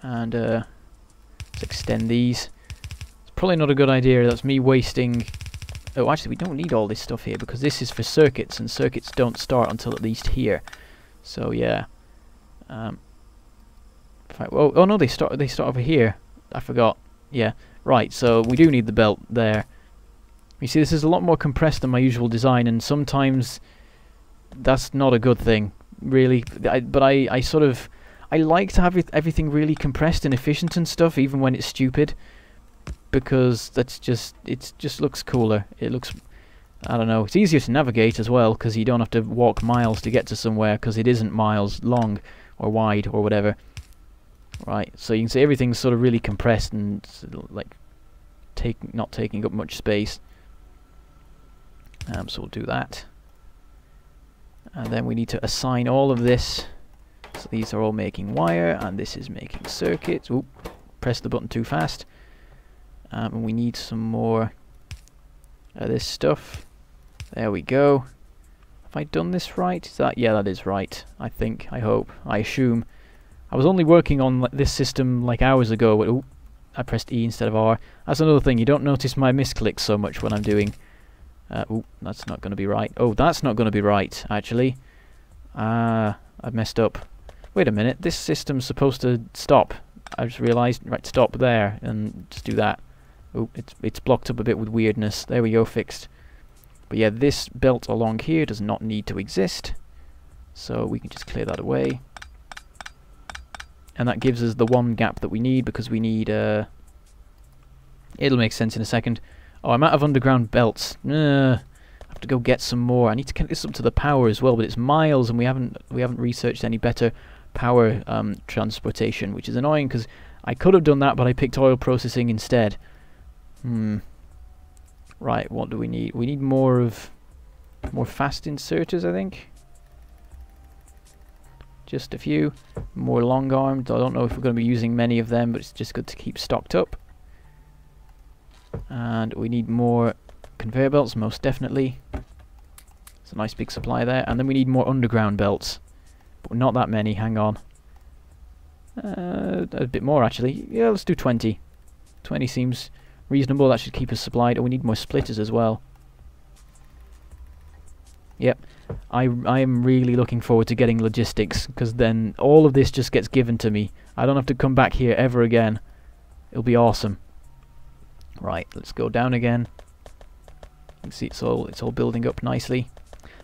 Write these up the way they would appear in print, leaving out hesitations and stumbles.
And let's extend these. It's probably not a good idea. That's me wasting... Oh, actually, we don't need all this stuff here because this is for circuits, and circuits don't start until at least here. So yeah. Oh no, they start over here. I forgot. Yeah, right. So we do need the belt there. You see, this is a lot more compressed than my usual design, and sometimes that's not a good thing, really. But I like to have everything really compressed and efficient and stuff, even when it's stupid, because it just looks cooler. It looks, I don't know, it's easier to navigate as well, because you don't have to walk miles to get to somewhere, because it isn't miles long or wide or whatever. Right, so you can see everything's sort of really compressed and like not taking up much space. So we'll do that. And then we need to assign all of this. So these are all making wire, and this is making circuits. Oop, pressed the button too fast. And we need some more of this stuff. There we go. Have I done this right? Is that, yeah, that is right. I think, I hope, I assume. I was only working on this system like hours ago. But, ooh, I pressed E instead of R. That's another thing. You don't notice my misclicks so much when I'm doing... oh, that's not going to be right. Oh, that's not going to be right, actually. I've messed up. Wait a minute. This system's supposed to stop. I just realised. Right, stop there, and just do that. Oh, it's blocked up a bit with weirdness. There we go, fixed. But yeah, this belt along here does not need to exist. So we can just clear that away. And that gives us the one gap that we need, because we need... it'll make sense in a second. Oh, I'm out of underground belts. I have to go get some more. I need to connect this up to the power as well, but it's miles, and we haven't researched any better power transportation, which is annoying because I could have done that, but I picked oil processing instead. Right, what do we need? We need more fast inserters, I think. Just a few more long armed. I don't know if we're going to be using many of them, but it's just good to keep stocked up. And we need more conveyor belts, most definitely. It's a nice big supply there. And then we need more underground belts, but not that many. Hang on. A bit more, actually. Yeah, let's do 20. 20 seems reasonable. That should keep us supplied. Oh, we need more splitters as well. Yep. I am really looking forward to getting logistics, because then all of this just gets given to me. I don't have to come back here ever again. It'll be awesome. Right, let's go down again. You can see it's all building up nicely.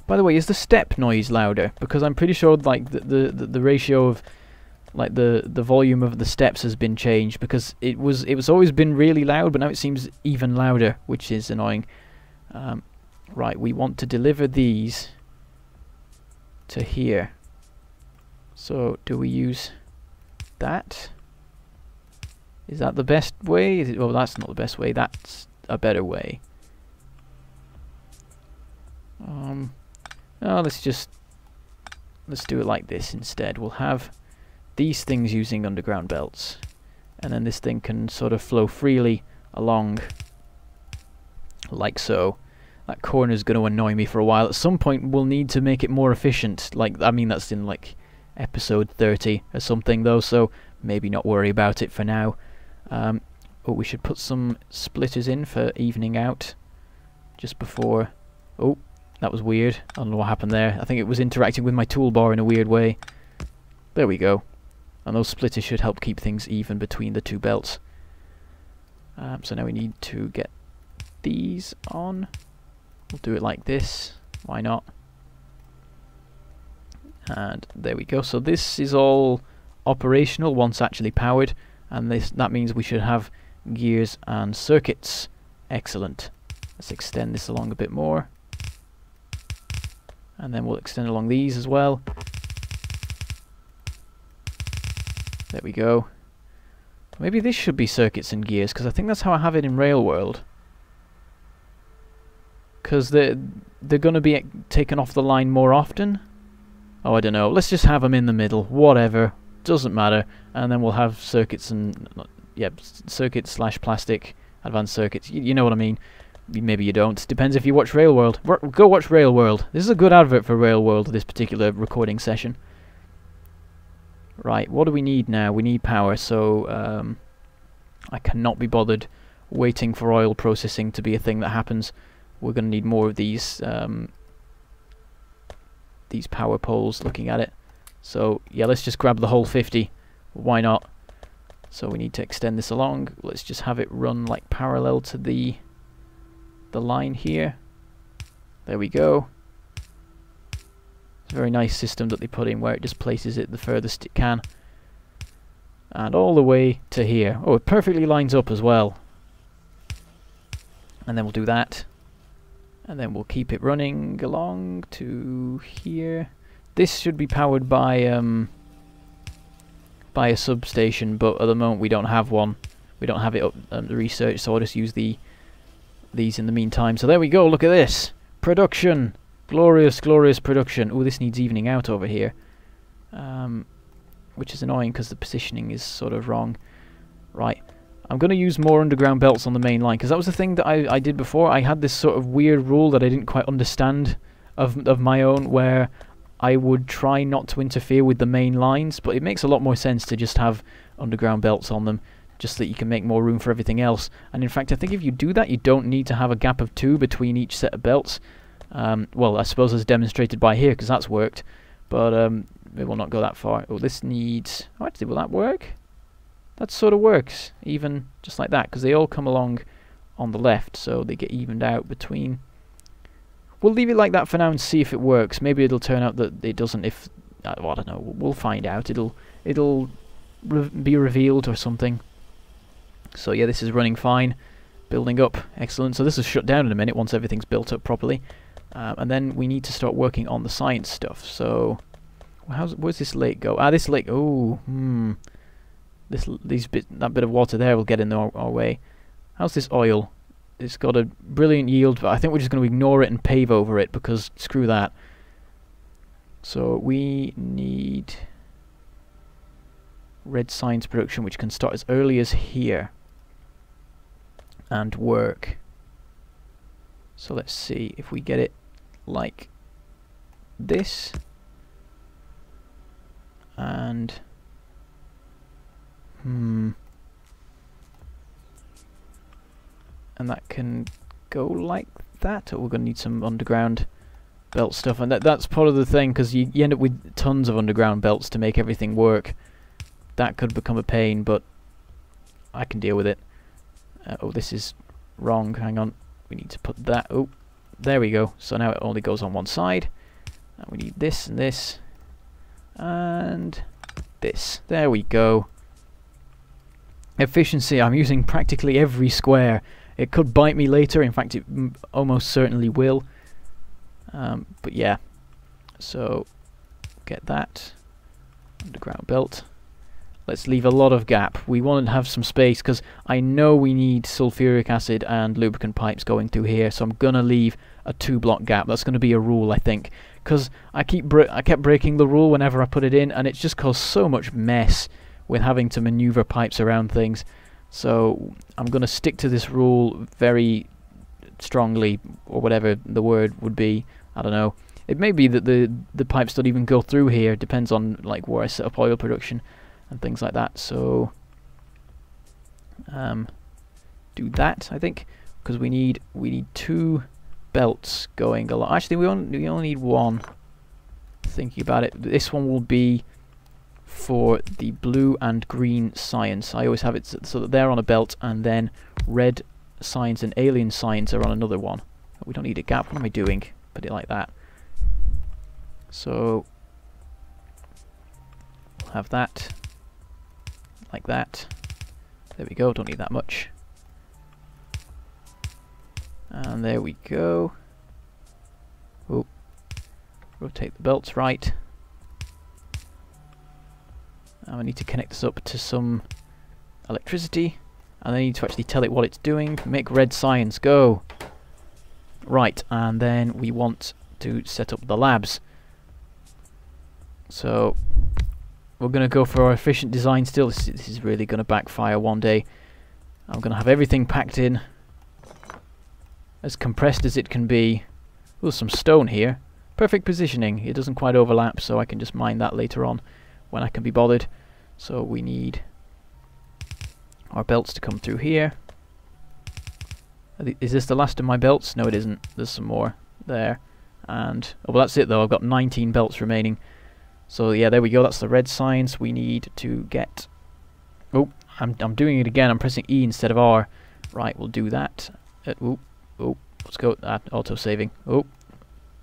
By the way, is the step noise louder? Because I'm pretty sure like the ratio of like the volume of the steps has been changed, because it was always been really loud, but now it seems even louder, which is annoying. Right, we want to deliver these to here. So do we use that? Is that the best way? Is it, well, that's not the best way. That's a better way. Oh, let's do it like this instead. We'll have these things using underground belts, and then this thing can sort of flow freely along, like so. That corner is going to annoy me for a while. At some point, we'll need to make it more efficient. Like, I mean, that's in like episode 30 or something, though. So maybe not worry about it for now. Oh, we should put some splitters in for evening out just before. Oh, that was weird. I don't know what happened there. I think it was interacting with my toolbar in a weird way. There we go. And those splitters should help keep things even between the two belts. So now we need to get these on. We'll do it like this. Why not? And there we go. So this is all operational once actually powered. And that means we should have gears and circuits. Excellent. Let's extend this along a bit more. And then we'll extend along these as well. There we go. Maybe this should be circuits and gears, because I think that's how I have it in Rail World. Because they're going to be taken off the line more often. Oh, I don't know. Let's just have them in the middle. Whatever. Doesn't matter. And then we'll have circuits and... yeah, circuits slash plastic. Advanced circuits. You know what I mean. Maybe you don't. Depends if you watch Rail World. Go watch Rail World. This is a good advert for Rail World, this particular recording session. Right, what do we need now? We need power, so I cannot be bothered waiting for oil processing to be a thing that happens. We're going to need more of these power poles, looking at it. So yeah, let's just grab the whole 50. Why not? So we need to extend this along. Let's just have it run like parallel to the line here. There we go. It's a very nice system that they put in where it just places it the furthest it can. And all the way to here. Oh, it perfectly lines up as well. And then we'll do that. And then we'll keep it running along to here. This should be powered by a substation, but at the moment we don't have one. We don't have it up the research, so I'll just use these in the meantime. So there we go, look at this. Production. Glorious, glorious production. Oh, this needs evening out over here. Which is annoying because the positioning is sort of wrong. Right. I'm going to use more underground belts on the main line, because that was the thing that I did before. I had this sort of weird rule that I didn't quite understand of my own, where I would try not to interfere with the main lines, but it makes a lot more sense to just have underground belts on them, just so that you can make more room for everything else. And in fact, I think if you do that, you don't need to have a gap of 2 between each set of belts. Well, I suppose as demonstrated by here, because that's worked, but it will not go that far. Oh, this needs... Oh, actually, will that work? That sort of works, even just like that, because they all come along on the left, so they get evened out between. We'll leave it like that for now and see if it works. Maybe it'll turn out that it doesn't. If well, I don't know. We'll find out. It'll be revealed or something. So yeah, this is running fine, building up, excellent. So this will shut down in a minute once everything's built up properly, and then we need to start working on the science stuff. So where's this lake go? Ah, this lake. Oh, that bit of water there will get in our way. How's this oil? It's got a brilliant yield, but I think we're just going to ignore it and pave over it, because screw that. So we need red science production, which can start as early as here and work. So let's see if we get it like this, and and that can go like that. Or we're going to need some underground belt stuff, and that's part of the thing, because you end up with tons of underground belts to make everything work. That could become a pain, but I can deal with it. Oh, this is wrong. Hang on. We need to put that... Oh, there we go. So now it only goes on one side. And we need this and this. And this. There we go. Efficiency. I'm using practically every square. It could bite me later. In fact, it almost certainly will. But yeah. So, get that. Underground belt. Let's leave a lot of gap. We want to have some space, because I know we need sulfuric acid and lubricant pipes going through here, so I'm going to leave a 2-block gap. That's going to be a rule, I think, because I kept breaking the rule whenever I put it in, and it's just caused so much mess with having to maneuver pipes around things. So I'm going to stick to this rule very strongly, or whatever the word would be. I don't know. It may be that the pipes don't even go through here. It depends on like where I set up oil production and things like that. So do that, I think, because we need 2 belts going along. Actually, we only need 1. Thinking about it, this one will be for the blue and green science. I always have it so that they're on a belt, and then red science and alien science are on another one. We don't need a gap. What am I doing? Put it like that. So we'll have that like that. There we go. Don't need that much. And there we go. Oh, rotate the belts right. And I need to connect this up to some electricity, and I need to actually tell it what it's doing. Make red science go. Right, and then we want to set up the labs. So we're going to go for our efficient design still. This is really going to backfire one day. I'm going to have everything packed in as compressed as it can be. Ooh, some stone here. Perfect positioning. It doesn't quite overlap, so I can just mine that later on when I can be bothered. So we need our belts to come through here. Is this the last of my belts? No, it isn't. There's some more there. And, oh, well, that's it, though. I've got 19 belts remaining. So, yeah, there we go. That's the red signs. We need to get... Oh, I'm doing it again. I'm pressing E instead of R. Right, we'll do that. Oh, let's go. Auto-saving. Oh,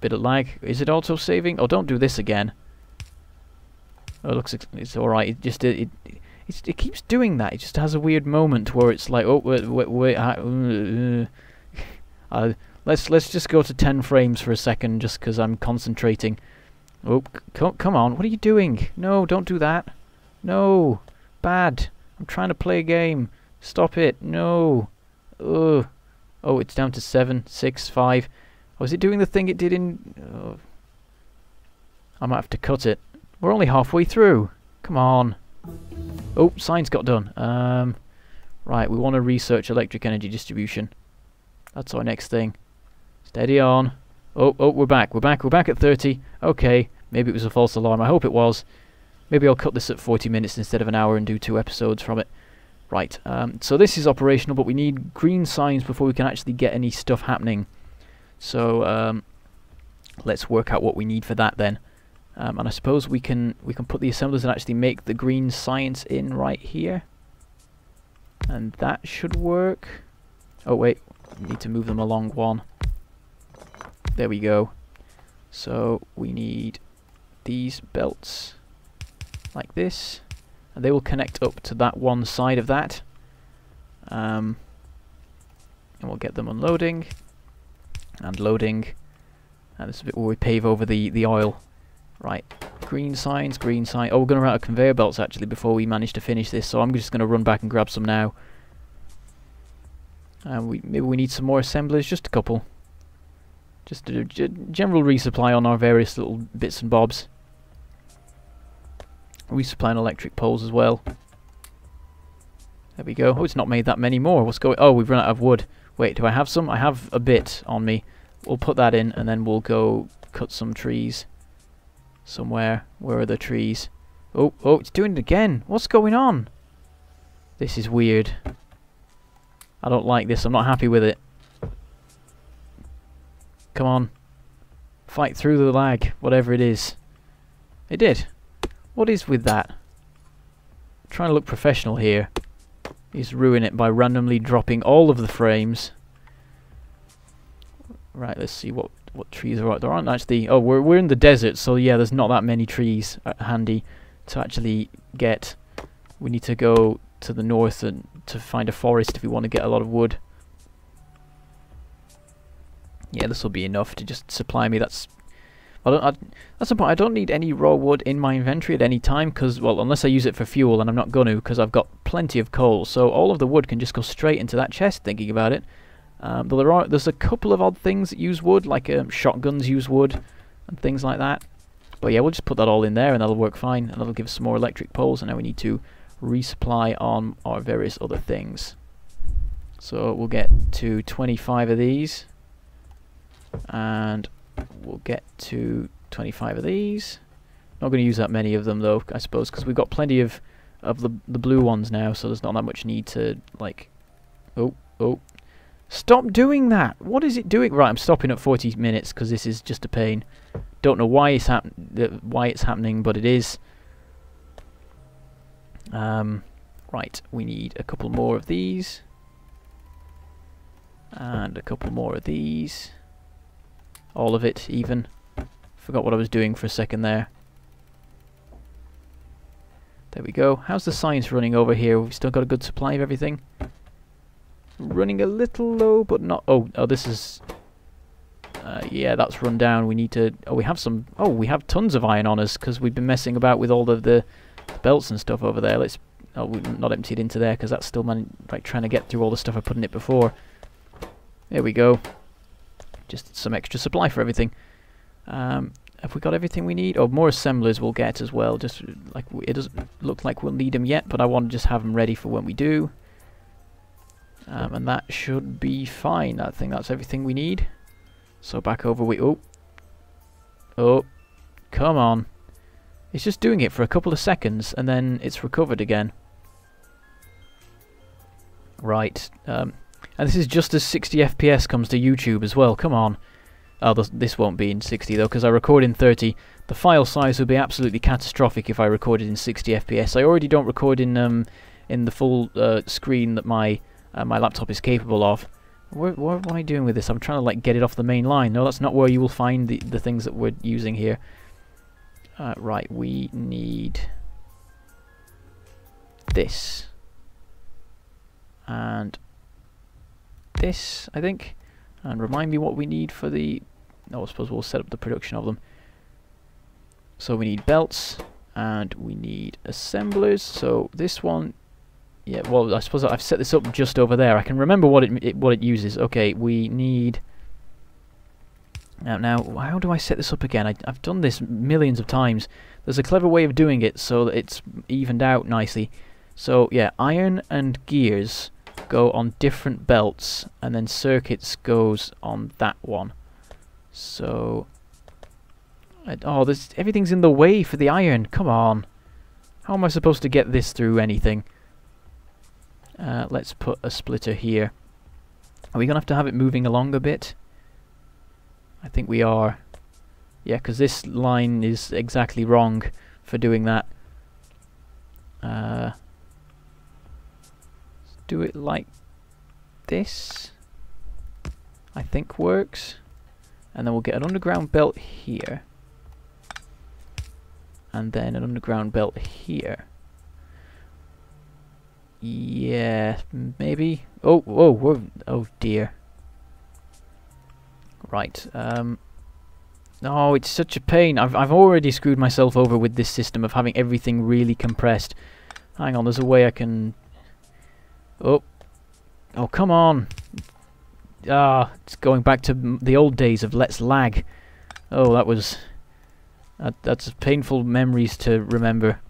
bit of lag. Is it auto-saving? Oh, don't do this again. Oh, it looks... It's alright. It just... It keeps doing that. It just has a weird moment where it's like, oh, wait, let's just go to 10 frames for a second, just because I'm concentrating. Oh, come on, what are you doing? No, don't do that. No, bad. I'm trying to play a game. Stop it. No. Ugh. Oh, it's down to 7, 6, 5. Oh, is it doing the thing it did in... Oh. I might have to cut it. We're only halfway through. Come on. Oh, signs got done. Right, we want to research electric energy distribution. That's our next thing. Steady on. Oh, we're back. We're back at 30. Okay, maybe it was a false alarm. I hope it was. Maybe I'll cut this at 40 minutes instead of an hour and do 2 episodes from it. Right, so this is operational, but we need green signs before we can actually get any stuff happening. So, let's work out what we need for that then. And I suppose we can put the assemblers and actually make the green science in right here. And that should work. Oh wait, we need to move them along 1. There we go. So we need these belts like this. And they will connect up to that one side of that. And we'll get them unloading. And loading. And this is a bit where we pave over the oil. Right, green signs, green sign. Oh, we're going to run out of conveyor belts actually before we manage to finish this, so I'm just going to run back and grab some now. Maybe we need some more assemblers, just a couple. Just a general resupply on our various little bits and bobs. Resupplying electric poles as well. There we go. Oh, it's not made that many more. What's going... Oh, we've run out of wood. Wait, do I have some? I have a bit on me. We'll put that in and then we'll go cut some trees. Somewhere. Where are the trees? Oh, it's doing it again. What's going on? This is weird. I don't like this. I'm not happy with it. Come on. Fight through the lag. Whatever it is. It did. What is with that? I'm trying to look professional here. He's ruining it by randomly dropping all of the frames. Right, let's see what trees are out. There aren't actually... Oh, we're in the desert, so yeah, there's not that many trees handy to actually get. We need to go to the north and to find a forest if we want to get a lot of wood. Yeah, this will be enough to just supply me. That's the point. I don't need any raw wood in my inventory at any time, because, well, unless I use it for fuel, and I'm not going to, because I've got plenty of coal. So all of the wood can just go straight into that chest, thinking about it. Though there's a couple of odd things that use wood, like shotguns use wood and things like that. But yeah, we'll just put that all in there and that'll work fine, and that'll give us some more electric poles. And now we need to resupply on our various other things. So we'll get to 25 of these, and we'll get to 25 of these. Not going to use that many of them though, I suppose, because we've got plenty of the blue ones now, so there's not that much need to, like... Oh. Stop doing that! What is it doing? Right, I'm stopping at 40 minutes because this is just a pain. Don't know why it's happening, but it is. Right, we need a couple more of these. And a couple more of these. All of it, even. Forgot what I was doing for a second there. There we go. How's the science running over here? We've still got a good supply of everything. Running a little low, but not... Oh, this is... yeah, that's run down. We need to... Oh, we have some... Oh, we have tons of iron on us, because we've been messing about with all of the belts and stuff over there. Let's... Oh, we've not emptied into there, because that's still like trying to get through all the stuff I put in it before. There we go. Just some extra supply for everything. Have we got everything we need? Oh, more assemblers we'll get as well. Just like it doesn't look like we'll need them yet, but I want to just have them ready for when we do. And that should be fine. I think that's everything we need. So back over we... Oh, come on. It's just doing it for a couple of seconds and then it's recovered again. Right. And this is just as 60 FPS comes to YouTube as well. Come on. Oh, this won't be in 60 though, because I record in 30. The file size would be absolutely catastrophic if I recorded in 60 FPS. I already don't record in the full screen that my laptop is capable of. What am I doing with this? I'm trying to like get it off the main line. No, that's not where you will find the things that we're using here. Right, we need this and this, I think. And remind me what we need for the... No, I suppose we'll set up the production of them. So we need belts and we need assemblers. So this one... Yeah, well, I suppose I've set this up just over there. I can remember what it uses. Okay, we need... Now, how do I set this up again? I've done this millions of times. There's a clever way of doing it so that it's evened out nicely. So, yeah, iron and gears go on different belts, and then circuits goes on that one. So... oh, everything's in the way for the iron. Come on. How am I supposed to get this through anything? Let's put a splitter here. Are we going to have it moving along a bit? I think we are. Yeah, because this line is exactly wrong for doing that. Let's do it like this. I think works. And then we'll get an underground belt here. And then an underground belt here. Yeah, maybe. Oh dear. Right. Oh, it's such a pain. I've already screwed myself over with this system of having everything really compressed. Hang on, there's a way I can... Oh, come on. It's going back to the old days of let's lag. Oh, that was... that's painful memories to remember.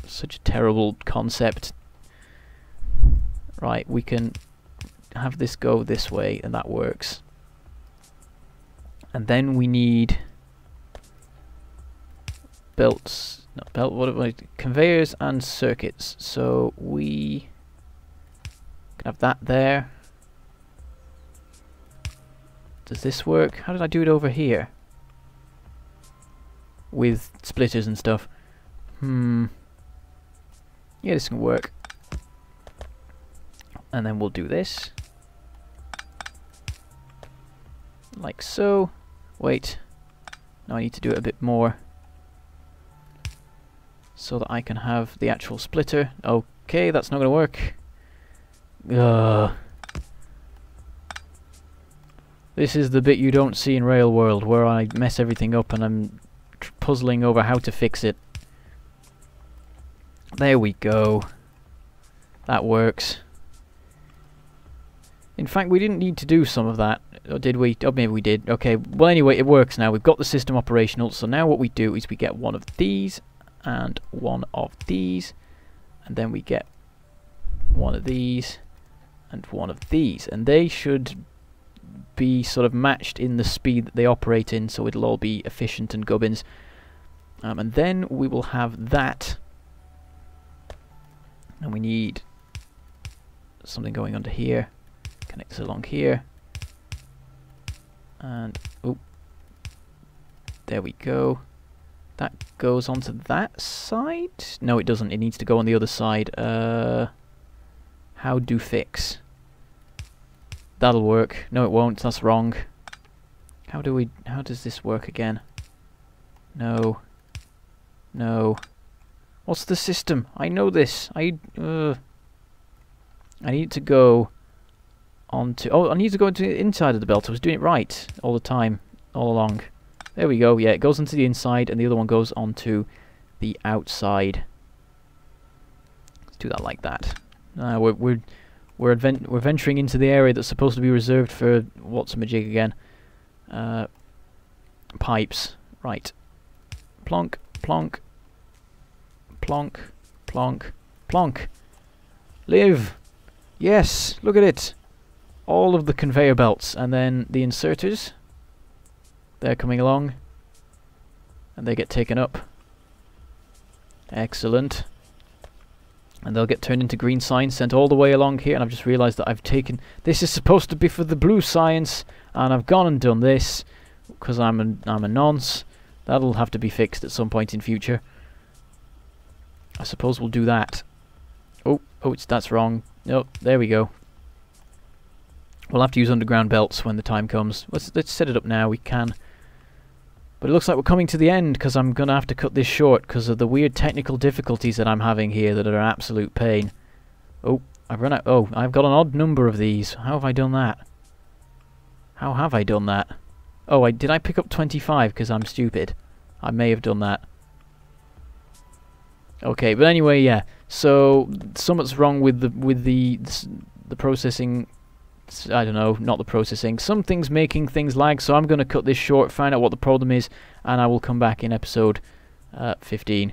Such a terrible concept. Right, we can have this go this way, and that works. And then we need belts, not belt, what am I, conveyors and circuits. So we can have that there. Does this work? How did I do it over here? With splitters and stuff. Yeah, this can work. And then we'll do this. Like so. Wait. Now I need to do it a bit more. So that I can have the actual splitter. Okay, that's not going to work. This is the bit you don't see in Rail World, where I mess everything up and I'm puzzling over how to fix it. There we go. That works. In fact, we didn't need to do some of that. Or did we? Oh, maybe we did. Okay, well anyway, it works now. We've got the system operational. So now what we do is we get one of these and one of these. And then we get one of these and one of these. And they should be sort of matched in the speed that they operate in, so it'll all be efficient and gubbins. And then we will have that. And we need something going under here. Connect this along here. And, oh, there we go. That goes onto that side? No, it doesn't. It needs to go on the other side. How do fix? That'll work. No, it won't. That's wrong. How does this work again? No. No. What's the system? I know this. I need to go onto... Oh, I need to go into the inside of the belt. I was doing it right all the time, all along. There we go. Yeah, it goes into the inside, and the other one goes onto the outside. Let's do that like that. We're venturing into the area that's supposed to be reserved for what's-a-majig again. Pipes. Right. Plonk, plonk, plonk, plonk, plonk. Live! Yes! Look at it! All of the conveyor belts, and then the inserters. They're coming along. And they get taken up. Excellent. And they'll get turned into green science, sent all the way along here, and I've just realised that I've taken... This is supposed to be for the blue science, and I've gone and done this, because I'm a nonce. That'll have to be fixed at some point in future. I suppose we'll do that. Oh, that's wrong. No, there we go. We'll have to use underground belts when the time comes. Let's set it up now, we can. But it looks like we're coming to the end, because I'm going to have to cut this short because of the weird technical difficulties that I'm having here that are an absolute pain. Oh, I've run out. Oh, I've got an odd number of these. How have I done that? How have I done that? Oh, did I pick up 25 because I'm stupid? I may have done that. Okay, but anyway, yeah. So something's wrong with the processing. I don't know, not the processing. Something's making things lag, so I'm going to cut this short, find out what the problem is, and I will come back in episode 15.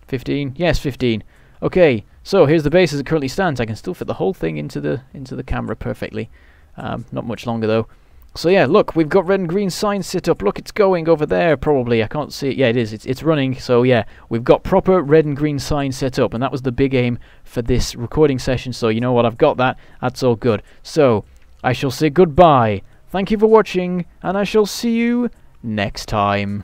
15? Yes, 15. Okay, so here's the base as it currently stands. I can still fit the whole thing into the camera perfectly. Not much longer though. So yeah, look, we've got red and green signs set up. Look, it's going over there probably. I can't see it. Yeah, it is. It's running. So yeah, we've got proper red and green signs set up, and that was the big aim for this recording session. So you know what? I've got that. That's all good. So I shall say goodbye. Thank you for watching, and I shall see you next time.